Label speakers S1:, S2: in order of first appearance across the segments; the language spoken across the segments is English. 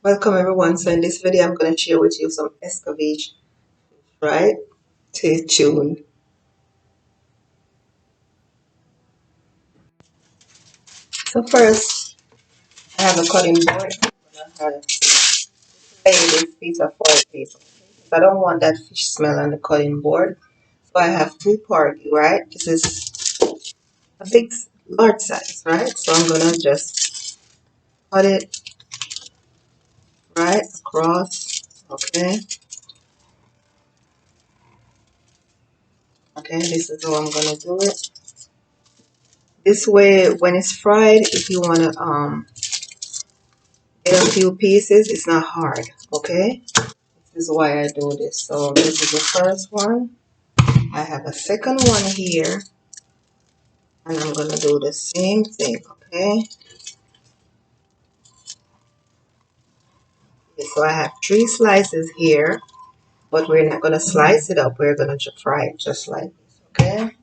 S1: Welcome everyone. So in this video I'm going to share with you some Escovitch, right? Stay tuned. So first I have a cutting board. I'm going to lay this piece of foil paper. I don't want that fish smell on the cutting board. So I have two party, right? This is a big large size, right? So I'm gonna just cut it right across. Okay. Okay, this is how I'm gonna do it. This way when it's fried, if you wanna get a few pieces, it's not hard. Okay, this is why I do this. So this is the first one. I have a second one here, and I'm gonna do the same thing. Okay, so I have three slices here, but we're not gonna slice it up. We're gonna fry it just like this. Okay.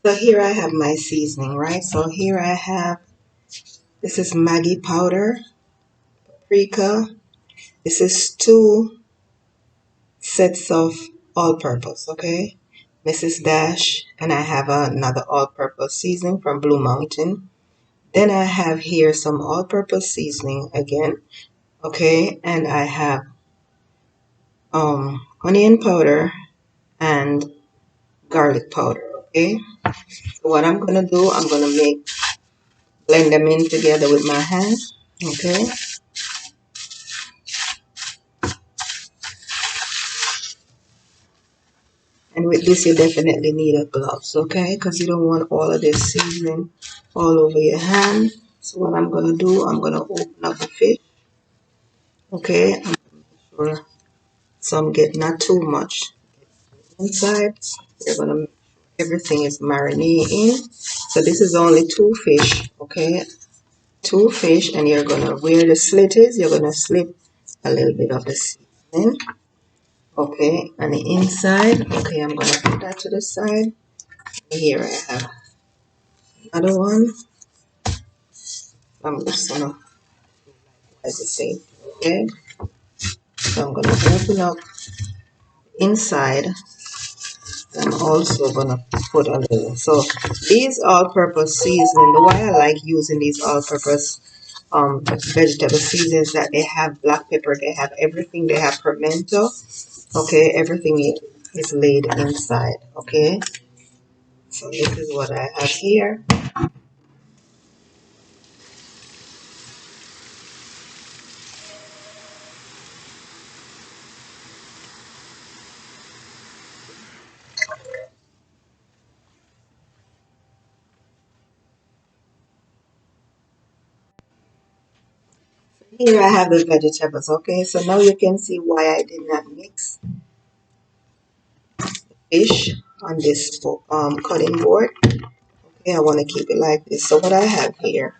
S1: So here I have my seasoning, right? So here I have, this is Maggi powder, paprika. This is 2 sets of all-purpose, okay? Mrs. Dash, and I have another all-purpose seasoning from Blue Mountain. Then I have here some all-purpose seasoning again, okay? And I have onion powder and garlic powder, okay? So what I'm gonna do, I'm gonna blend them in together with my hand, okay? And with this, you definitely need a gloves, okay? Because you don't want all of this seasoning all over your hand. So what I'm going to do, I'm going to open up the fish, okay? I'm going to make sure some get not too much inside. You're going to make sure everything is marinating. So this is only 2 fish, okay? 2 fish, and you're going to, where the slit is, you're going to slip a little bit of the seasoning, okay? And the inside, okay, I'm going to put that to the side. Here I have another one. I'm just gonna as the same. Okay, so I'm gonna open up inside. I'm also gonna put a little. So these all-purpose seasoning. The why I like using these all-purpose vegetable seasonings that they have black pepper, they have everything, they have pimento. Okay, everything is laid inside. Okay, so this is what I have here. Here I have the vegetables. Okay, so now you can see why I did not mix fish on this cutting board. Okay, I want to keep it like this. So what I have here,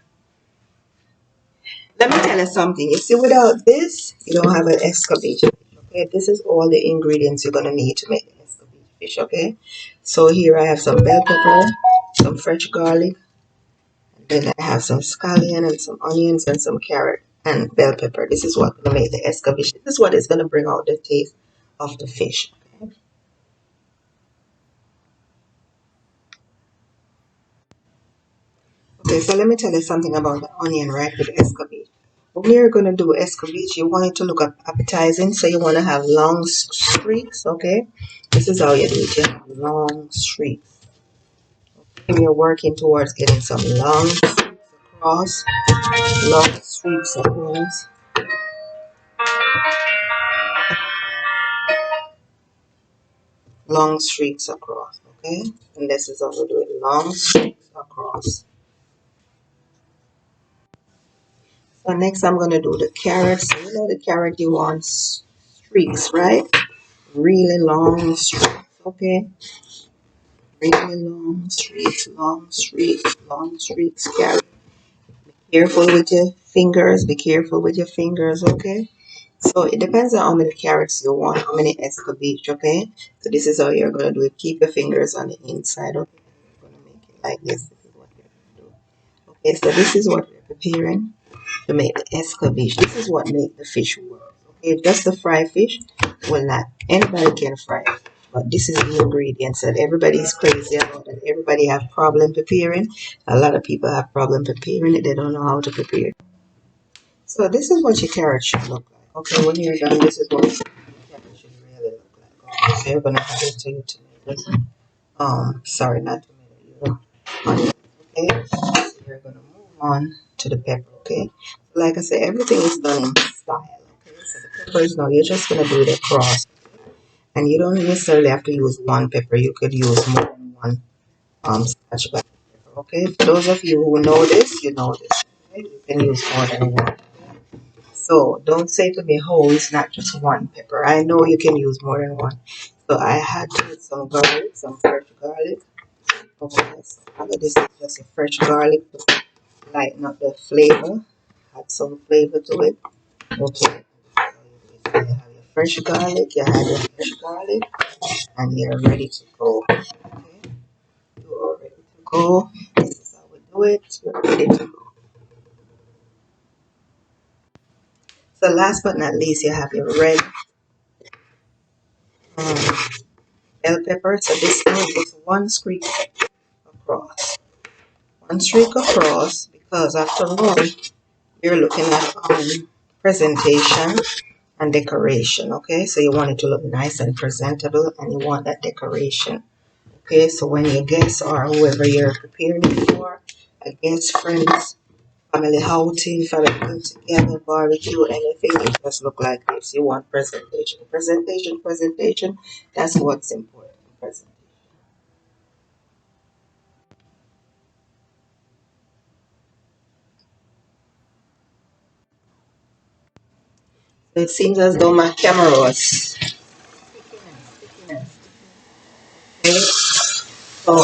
S1: let me tell you something. You see, without this, you don't have an Escovitch fish. Okay, this is all the ingredients you're gonna need to make the Escovitch fish. Okay, so here I have some bell pepper, some fresh garlic, and then I have some scallion and some onions and some carrot and bell pepper. This is what's gonna make the Escovitch. This is what is gonna bring out the taste of the fish. Okay, so let me tell you something about the onion, right, with Escovitch. When you're going to do Escovitch, you want it to look appetizing, so you want to have long streaks, okay? This is how you do it, you have long streaks. Okay, you're working towards getting some across, long streaks across, long streaks across, okay? And this is how we do it, long streaks across. So next I'm going to do the carrots. So you know the carrot, you want streaks, right? Really long streaks, okay? Really long streaks, long streaks. Carrot. Careful with your fingers. Be careful with your fingers, okay? So it depends on how many carrots you want, how many escovitch, okay? So this is how you're gonna do it. Keep your fingers on the inside, okay? You're gonna make it like this. This is what you're gonna do. Okay, so this is what we're preparing to make the escovitch. This is what makes the fish work. Okay, just the fry fish, well not anybody can fry it. But this is the ingredients that everybody's crazy about and everybody have problem preparing. A lot of people have problem preparing it, they don't know how to prepare it. So this is what your carrot should look like. Okay, when you're done, this is what your carrot should really look like. Okay, so you're gonna add it to your tomato. Sorry, not tomato, your onion. Okay, so you're gonna move on to the pepper. Okay, like I said, everything is done in style. Okay, so the peppers now you're just gonna do it across, and you don't necessarily have to use one pepper. You could use more than one scotch black pepper. Okay, for those of you who know this, you know this. Okay, you can use more than one. So don't say to me, oh, it's not just one pepper. I know you can use more than one. So I had to put some garlic, some fresh garlic. Okay, so all of this is just a fresh garlic to lighten up the flavor, add some flavor to it. Okay, so you have your fresh garlic, you have your fresh garlic, and you're ready to go. Okay, you're ready to go. This is how we do it. You're ready to go. So last but not least, you have your red um, bell pepper. So this one is one streak across. One streak across because after all, you're looking at presentation and decoration. Okay, so you want it to look nice and presentable, and you want that decoration. Okay, so when your guests or whoever you're preparing it for, a guest, friends, family outing, family get together, barbecue, anything, it just look like this. You want presentation, presentation, presentation. That's what's important. Presentation. So it seems as though my camera was okay. So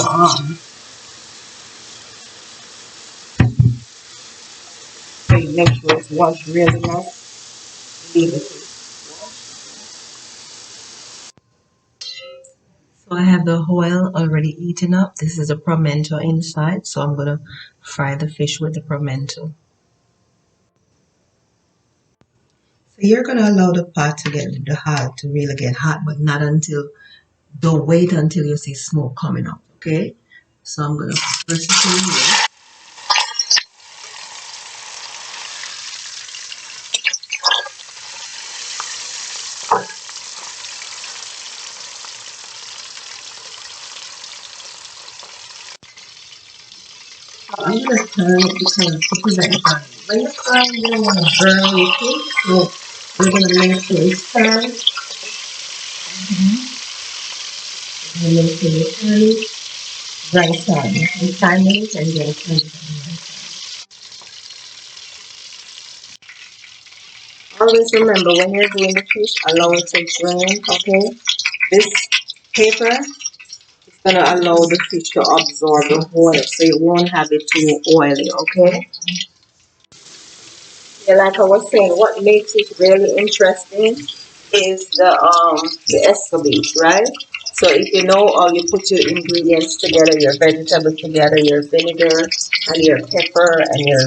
S1: make sure it's washed really nice. Leave it. So I have the oil already eaten up. This is a pimento inside, so I'm gonna fry the fish with the pimento. So you're gonna allow the pot to get the hot to really get hot, but not until don't wait until you see smoke coming up. Okay. So I'm gonna press it in here. I'm gonna turn it because to prevent burning. When you fry, you don't want to burn your fish, so we're gonna make sure it's turned. We're gonna make sure it's turned right side. You time it and then turn it on right side. Always remember when you're doing the fish, allow it to drain. Okay, this paper is gonna allow the fish to absorb the oil, so you won't have it too oily. Okay. Yeah, like I was saying, what makes it really interesting is the escovitch, right? So if you know how you put your ingredients together, your vegetables together, your vinegar and your pepper and your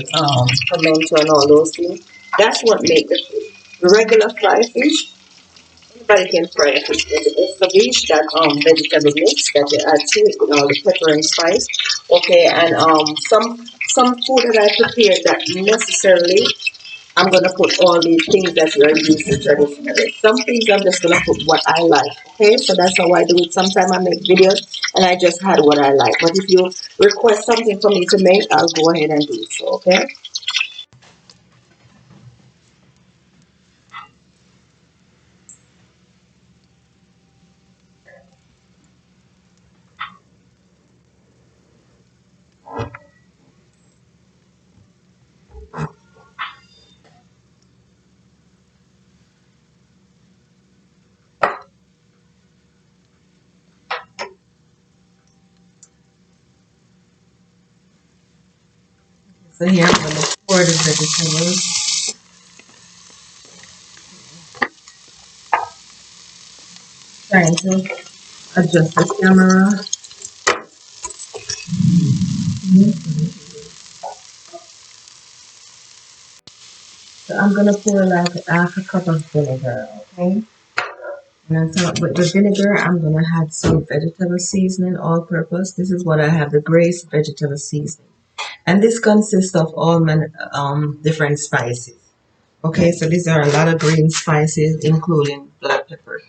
S1: pimento and all those things, that's what makes the fish. The regular fry fish, anybody can fry a fish. But the escovitch, that vegetable mix that you add to it with all the pepper and spice. Okay, and some food that I prepared that necessarily I'm gonna put all these things that you are using traditionally. Some things I'm just gonna put what I like. Okay, so that's how I do it. Sometimes I make videos and I just had what I like. But if you request something for me to make, I'll go ahead and do so. Okay. So here I'm gonna pour the vegetables. Trying to adjust the camera. So I'm gonna pour like half a cup of vinegar, okay? And on top with the vinegar, I'm gonna add some vegetable seasoning, all purpose. This is what I have, the Grace vegetable seasoning. And this consists of all different spices. Okay, so these are a lot of green spices, including black pepper.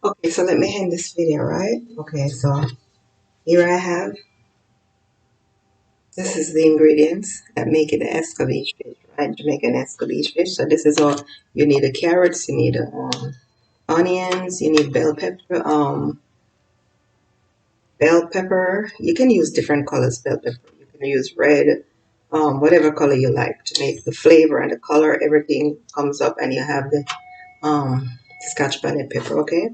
S1: Okay, so let me end this video, right? Okay, so here I have, this is the ingredients that make it an Escovitch fish, right? Jamaican Escovitch fish. So this is all you need: the carrots, you need onions, you need bell pepper. You can use different colors bell pepper. You can use red, whatever color you like to make the flavor and the color. Everything comes up, and you have the scotch bonnet pepper. Okay,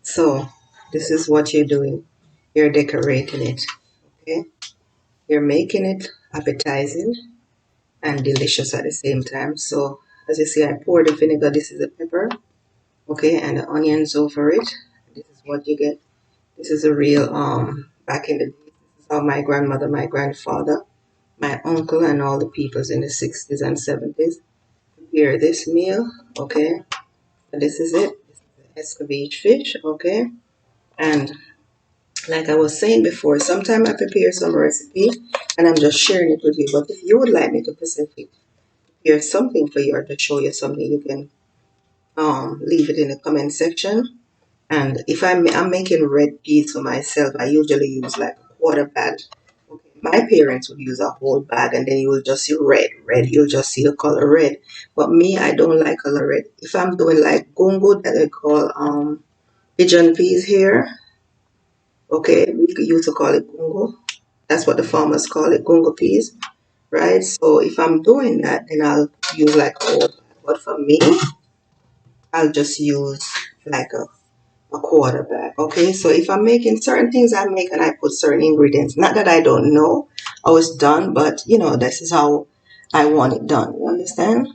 S1: so this is what you're doing. You're decorating it. Okay, you're making it appetizing and delicious at the same time. So as you see, I pour the vinegar. This is the pepper. Okay, and the onions over it. This is what you get. This is a real back in the days. This is how my grandmother, my grandfather, my uncle, and all the peoples in the 60s and 70s prepare this meal. Okay, and this is it. This is the Escovitch fish. Okay, and like I was saying before, sometimes I prepare some recipe and I'm just sharing it with you. But if you would like me to prepare something for you or to show you something, you can leave it in the comment section. And if I'm making red peas for myself, I usually use like a quarter bag. Okay. My parents would use a whole bag, and then you will just see red. You'll just see the color red. But me, I don't like color red. If I'm doing like gungo that they call pigeon peas here, okay, we used to call it gungo. That's what the farmers call it, gungo peas, right? So if I'm doing that, then I'll use like a whole bag. But for me, I'll just use like a quarter bag. Okay, so if I'm making certain things, I make and I put certain ingredients. Not that I don't know how it's done, but you know, this is how I want it done. You understand?